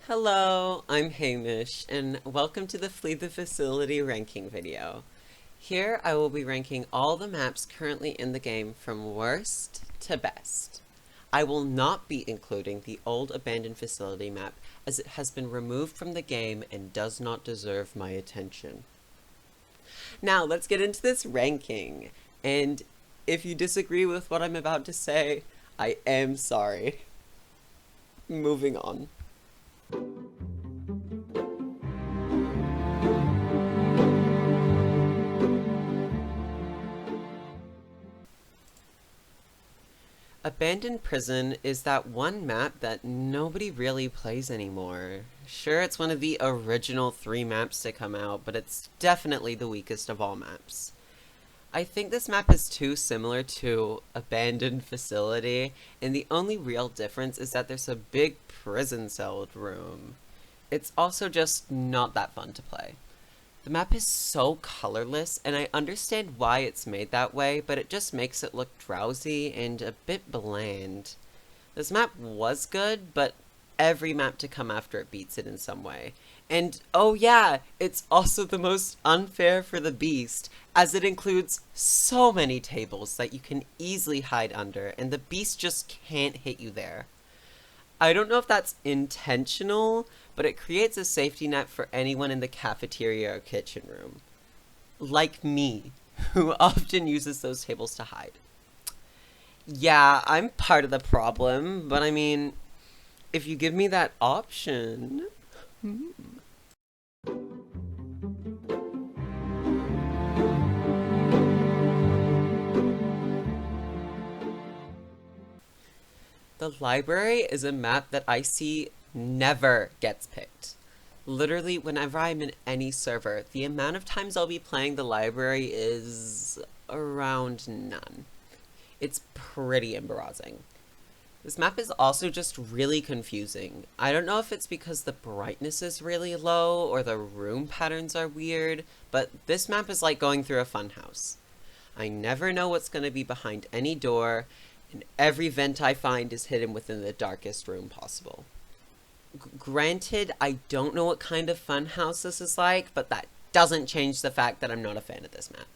Hello, I'm Hamish, and welcome to the Flee the Facility ranking video. Here I will be ranking all the maps currently in the game from worst to best. I will not be including the old abandoned facility map as it has been removed from the game and does not deserve my attention. Now let's get into this ranking, and if you disagree with what I'm about to say, I am sorry. Moving on. Abandoned Prison is that one map that nobody really plays anymore. Sure, it's one of the original 3 maps to come out, but it's definitely the weakest of all maps. I think this map is too similar to Abandoned Facility, and the only real difference is that there's a big prison cell room. It's also just not that fun to play. The map is so colorless, and I understand why it's made that way, but it just makes it look drowsy and a bit bland. This map was good, but every map to come after it beats it in some way. And oh yeah, it's also the most unfair for the beast, as it includes so many tables that you can easily hide under, and the beast just can't hit you there. I don't know if that's intentional, but it creates a safety net for anyone in the cafeteria or kitchen room. Like me, who often uses those tables to hide. Yeah, I'm part of the problem, but I mean, if you give me that option... The library is a map that I see never gets picked. Literally, whenever I'm in any server, the amount of times I'll be playing the library is around none. It's pretty embarrassing. This map is also just really confusing. I don't know if it's because the brightness is really low or the room patterns are weird, but this map is like going through a funhouse. I never know what's going to be behind any door, and every vent I find is hidden within the darkest room possible. Granted, I don't know what kind of funhouse this is like, but that doesn't change the fact that I'm not a fan of this map.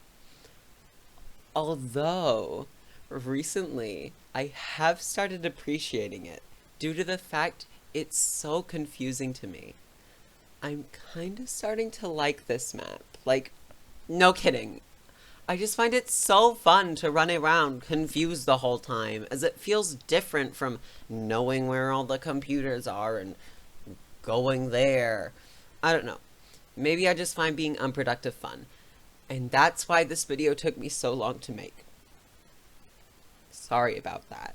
Although, recently, I have started appreciating it, due to the fact it's so confusing to me. I'm kind of starting to like this map. Like, no kidding. I just find it so fun to run around confused the whole time, as it feels different from knowing where all the computers are and going there. I don't know. Maybe I just find being unproductive fun. And that's why this video took me so long to make. Sorry about that.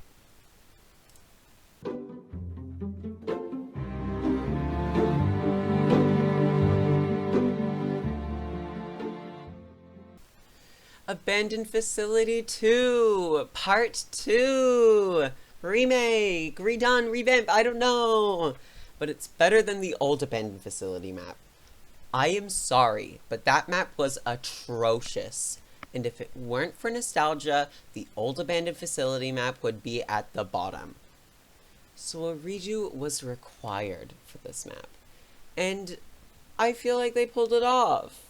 Abandoned Facility 2, Part 2, remake, redone, revamp, I don't know. But it's better than the old Abandoned Facility map. I am sorry, but that map was atrocious. And if it weren't for nostalgia, the old Abandoned Facility map would be at the bottom. So a redo was required for this map. And I feel like they pulled it off.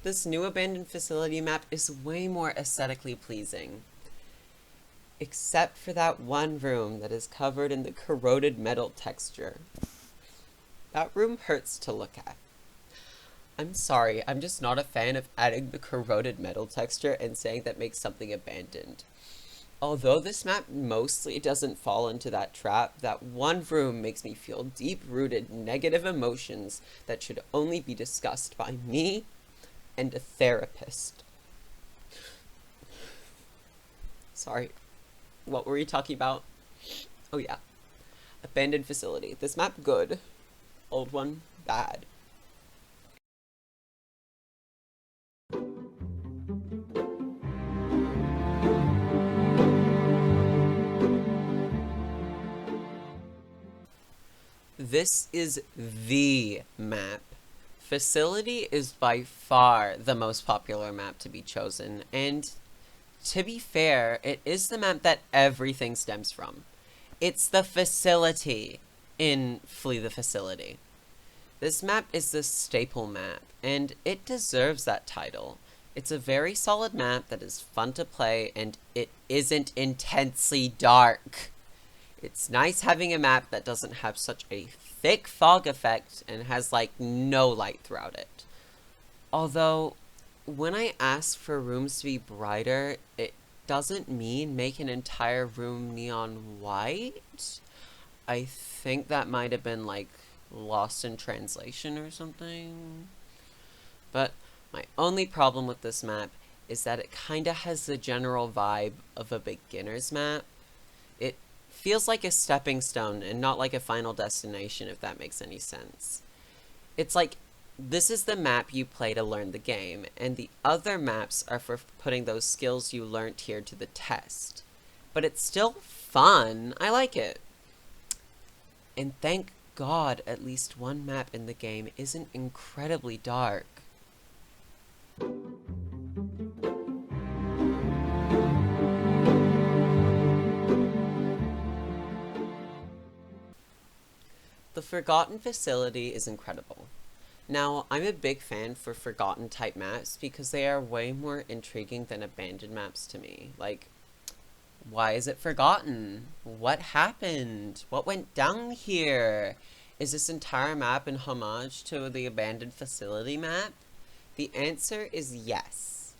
This new Abandoned Facility map is way more aesthetically pleasing. Except for that one room that is covered in the corroded metal texture. That room hurts to look at. I'm sorry, I'm just not a fan of adding the corroded metal texture and saying that makes something abandoned. Although this map mostly doesn't fall into that trap, that one room makes me feel deep-rooted negative emotions that should only be discussed by me and a therapist. Sorry, what were we talking about? Oh yeah, Abandoned Facility. This map good, old one bad. This is the map. Facility is by far the most popular map to be chosen, and to be fair, it is the map that everything stems from. It's the facility in Flee the Facility. This map is the staple map, and it deserves that title. It's a very solid map that is fun to play, and it isn't intensely dark. It's nice having a map that doesn't have such a thick fog effect and has like no light throughout it. Although, when I ask for rooms to be brighter, it doesn't mean make an entire room neon white. I think that might have been like lost in translation or something. But my only problem with this map is that it kinda has the general vibe of a beginner's map. It feels like a stepping stone and not like a final destination, if that makes any sense. It's like, this is the map you play to learn the game, and the other maps are for putting those skills you learned here to the test. But it's still fun. I like it. And thank God at least one map in the game isn't incredibly dark. The Forgotten facility is incredible. Now, I'm a big fan for Forgotten type maps because they are way more intriguing than abandoned maps to me. Like, why is it forgotten? What happened? What went down here? Is this entire map an homage to the abandoned facility map? The answer is yes.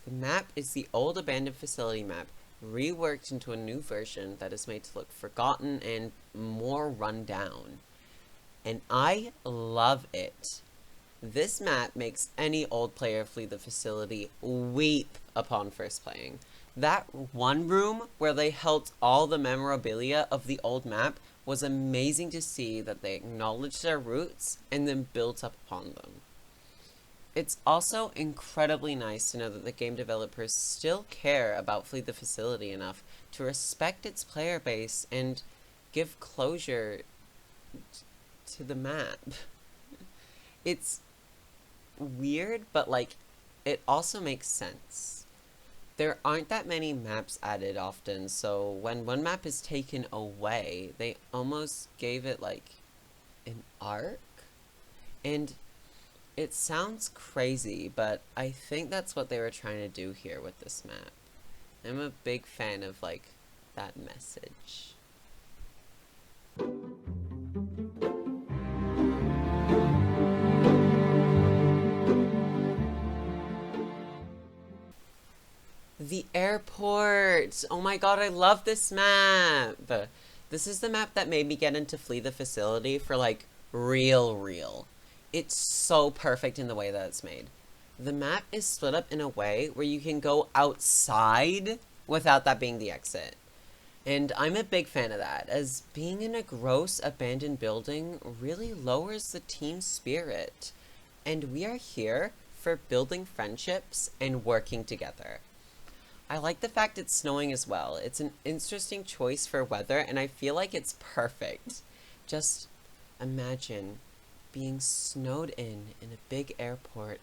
The map is the old abandoned facility map, reworked into a new version that is made to look forgotten and more run down. And I love it. This map makes any old player flee the facility weep upon first playing. That one room where they held all the memorabilia of the old map was amazing to see that they acknowledged their roots and then built up upon them. It's also incredibly nice to know that the game developers still care about Flee the Facility enough to respect its player base and give closure to the map. It's weird, but like, it also makes sense. There aren't that many maps added often, so when one map is taken away, they almost gave it like an arc. And it sounds crazy, but I think that's what they were trying to do here with this map. I'm a big fan of like that message. The airport! Oh my god, I love this map! This is the map that made me get into Flee the Facility for like real. It's so perfect in the way that it's made. The map is split up in a way where you can go outside without that being the exit. And I'm a big fan of that, as being in a gross abandoned building really lowers the team spirit. And we are here for building friendships and working together. I like the fact it's snowing as well. It's an interesting choice for weather, and I feel like it's perfect. Just imagine being snowed in a big airport,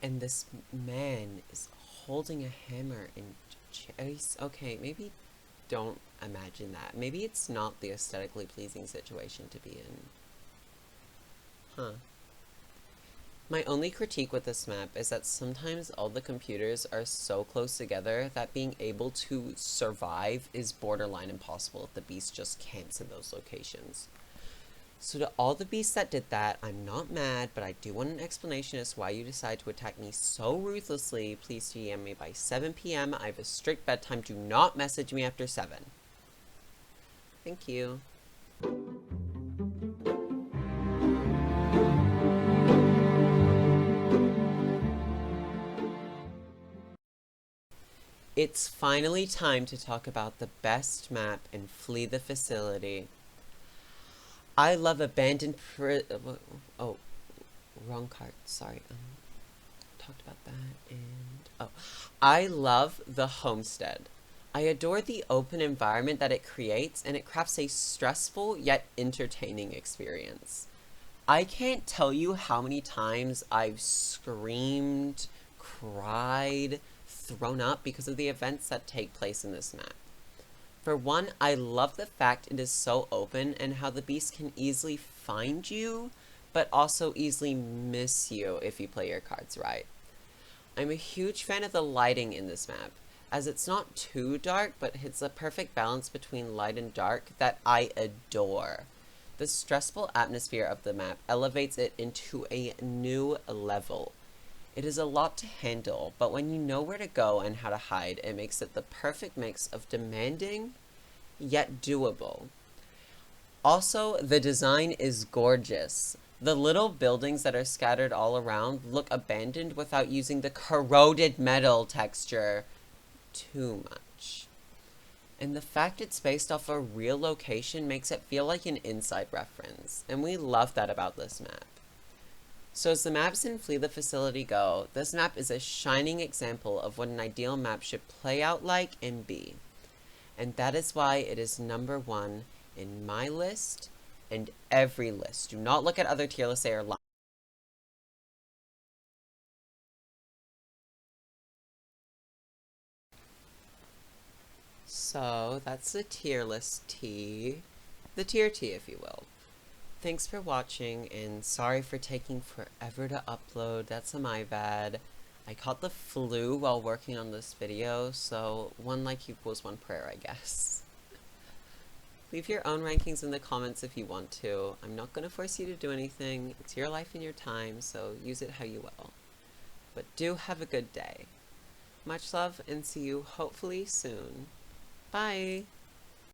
and this man is holding a hammer and okay, maybe don't imagine that. Maybe it's not the aesthetically pleasing situation to be in. Huh. My only critique with this map is that sometimes all the computers are so close together that being able to survive is borderline impossible if the beast just camps in those locations. So to all the beasts that did that, I'm not mad, but I do want an explanation as to why you decide to attack me so ruthlessly. Please DM me by 7 p.m. I have a strict bedtime. Do not message me after 7. Thank you. It's finally time to talk about the best map in Flee the Facility. I love abandoned oh, wrong card. Sorry. Talked about that and I love the Homestead. I adore the open environment that it creates, and it crafts a stressful yet entertaining experience. I can't tell you how many times I've screamed, cried, thrown up because of the events that take place in this map. For one, I love the fact it is so open and how the beast can easily find you, but also easily miss you if you play your cards right. I'm a huge fan of the lighting in this map, as it's not too dark, but hits a perfect balance between light and dark that I adore. The stressful atmosphere of the map elevates it into a new level. It is a lot to handle, but when you know where to go and how to hide, it makes it the perfect mix of demanding, yet doable. Also, the design is gorgeous. The little buildings that are scattered all around look abandoned without using the corroded metal texture too much. And the fact it's based off a real location makes it feel like an inside reference, and we love that about this map. So as the maps in Flee the Facility go, this map is a shining example of what an ideal map should play out like and be. And that is why it is number 1 in my list and every list. Do not look at other tier lists, they are lying. So that's the tier list T, the tier T if you will. Thanks for watching, and sorry for taking forever to upload, that's my bad. I caught the flu while working on this video, so 1 like equals 1 prayer, I guess. Leave your own rankings in the comments if you want to. I'm not going to force you to do anything, it's your life and your time, so use it how you will. But do have a good day. Much love, and see you hopefully soon. Bye!